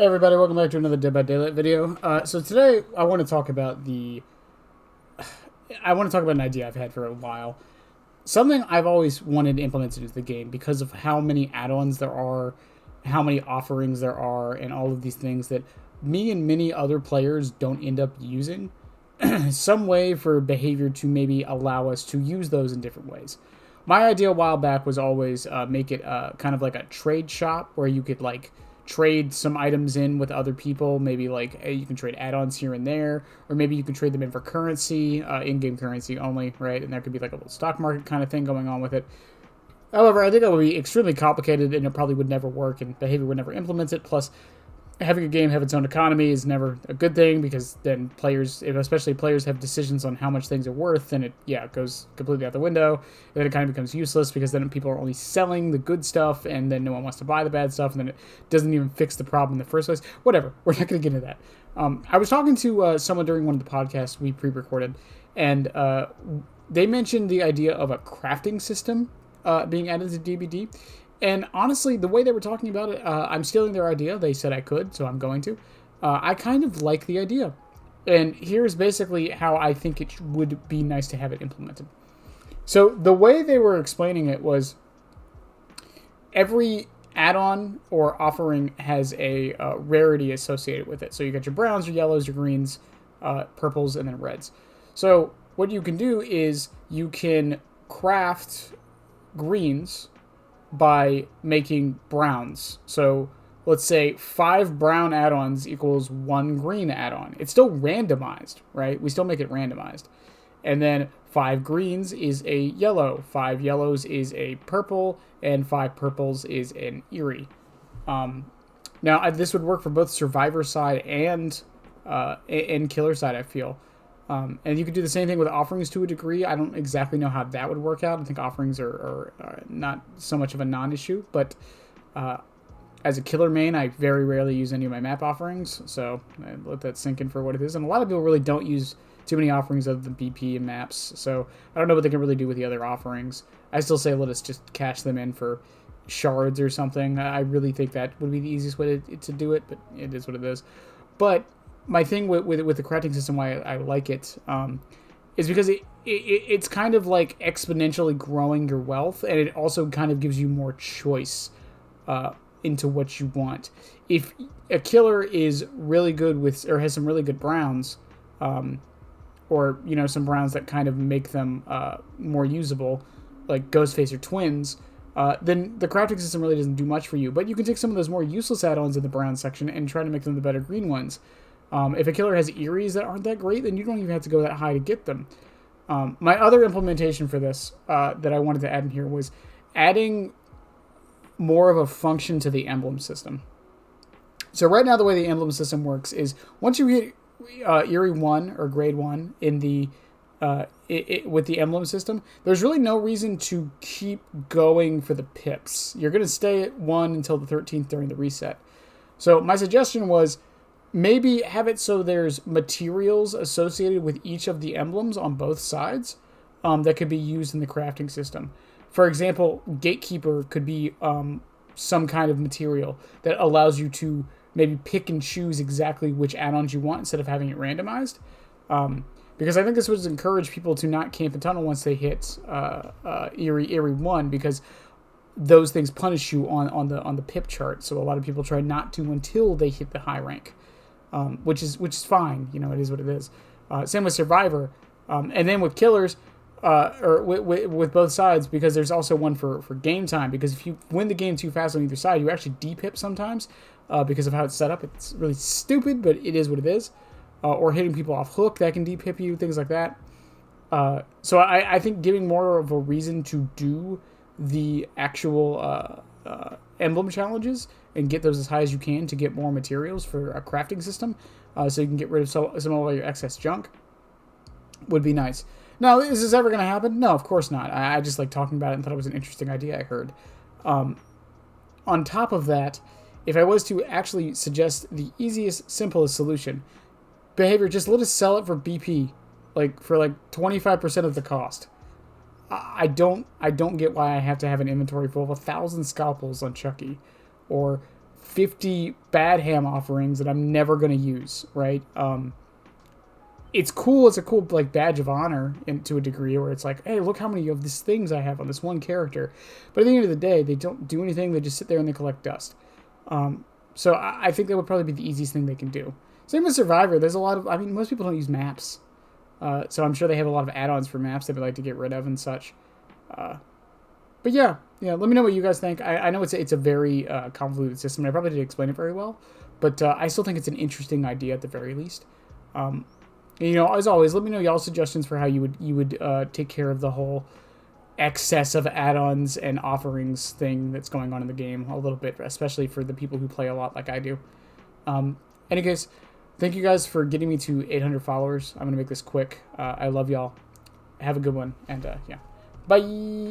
Hey everybody, welcome back to another Dead by Daylight video. So today I want to talk about an idea I've had for a while. Something I've always wanted implemented into the game because of how many add-ons there are, how many offerings there are, and all of these things that me and many other players don't end up using. Some way for behavior to maybe allow us to use those in different ways. My idea a while back was always make it kind of like a trade shop where you could like trade some items in with other people. Maybe like you can trade add-ons here and there, or maybe you can trade them in for currency, in-game currency only, right? And there could be like a little stock market kind of thing going on with it. However, I think that would be extremely complicated and it probably would never work and behavior would never implement it. Plus, having a game have its own economy is never a good thing because then players, especially players, have decisions on how much things are worth, and it goes completely out the window. And then it kind of becomes useless because then people are only selling the good stuff, and then no one wants to buy the bad stuff, and then it doesn't even fix the problem in the first place. Whatever, we're not going to get into that. I was talking to someone during one of the podcasts we pre-recorded, and they mentioned the idea of a crafting system being added to DBD. And honestly, the way they were talking about it, I'm stealing their idea. They said I could, so I'm going to. I kind of like the idea. And here's basically how I think it would be nice to have it implemented. So the way they were explaining it was every add-on or offering has a rarity associated with it. So you got your browns, your yellows, your greens, purples, and then reds. So what you can do is you can craft greens by making browns. So let's say 5 brown add-ons equals 1 green add-on. It's still randomized, right? We still make it randomized. And then 5 greens is a yellow, 5 yellows is a purple, and 5 purples is an Eerie. Now, this would work for both survivor side and killer side, I feel. And you could do the same thing with offerings to a degree. I don't exactly know how that would work out. I think offerings are not so much of a non-issue, but as a killer main, I very rarely use any of my map offerings, so I let that sink in for what it is. And a lot of people really don't use too many offerings other than BP and maps, so I don't know what they can really do with the other offerings. I still say let us just cash them in for shards or something. I really think that would be the easiest way to do it, but it is what it is. But my thing with the crafting system, why I like it, is because it's kind of like exponentially growing your wealth, and it also kind of gives you more choice into what you want. If a killer is really good with, or has some really good browns, or some browns that kind of make them more usable, like Ghostface or Twins, then the crafting system really doesn't do much for you. But you can take some of those more useless add-ons in the brown section and try to make them the better green ones. If a killer has Eries that aren't that great, then you don't even have to go that high to get them. My other implementation for this that I wanted to add in here was adding more of a function to the emblem system. So right now the way the emblem system works is once you hit Eerie 1 or Grade 1 in the with the emblem system, there's really no reason to keep going for the pips. You're going to stay at 1 until the 13th during the reset. So my suggestion was maybe have it so there's materials associated with each of the emblems on both sides that could be used in the crafting system. For example, Gatekeeper could be some kind of material that allows you to maybe pick and choose exactly which add-ons you want instead of having it randomized. Because I think this would encourage people to not camp and tunnel once they hit Eerie 1, because those things punish you on the pip chart. So a lot of people try not to until they hit the high rank. Which is fine, it is what it is. Same with Survivor, and then with Killers, or with both sides, because there's also one for game time. Because if you win the game too fast on either side, you actually depip sometimes because of how it's set up. It's really stupid, but it is what it is. Or hitting people off hook that can depip you, things like that. So I think giving more of a reason to do the actual emblem challenges and get those as high as you can to get more materials for a crafting system, so you can get rid of some of your excess junk, would be nice. Now, is this ever going to happen? No, of course not. I just like talking about it and thought it was an interesting idea I heard. On top of that, if I was to actually suggest the easiest, simplest solution, behavior, just let us sell it for BP, for 25% of the cost. I don't get why I have to have an inventory full of 1,000 scalpels on Chucky, or 50 bad ham offerings that I'm never going to use, right? It's cool. It's a cool like badge of honor to a degree where it's like, hey, look how many of these things I have on this one character. But at the end of the day, they don't do anything. They just sit there and they collect dust. So I think that would probably be the easiest thing they can do. Same with Survivor. There's a lot of, I mean, most people don't use maps. So I'm sure they have a lot of add-ons for maps that they'd like to get rid of and such. But yeah, let me know what you guys think. I know it's a very convoluted system, and I probably didn't explain it very well. But I still think it's an interesting idea at the very least. As always, let me know y'all's suggestions for how you would take care of the whole excess of add-ons and offerings thing that's going on in the game a little bit, especially for the people who play a lot like I do. Any case, thank you guys for getting me to 800 followers. I'm going to make this quick. I love y'all. Have a good one. And, yeah. Bye!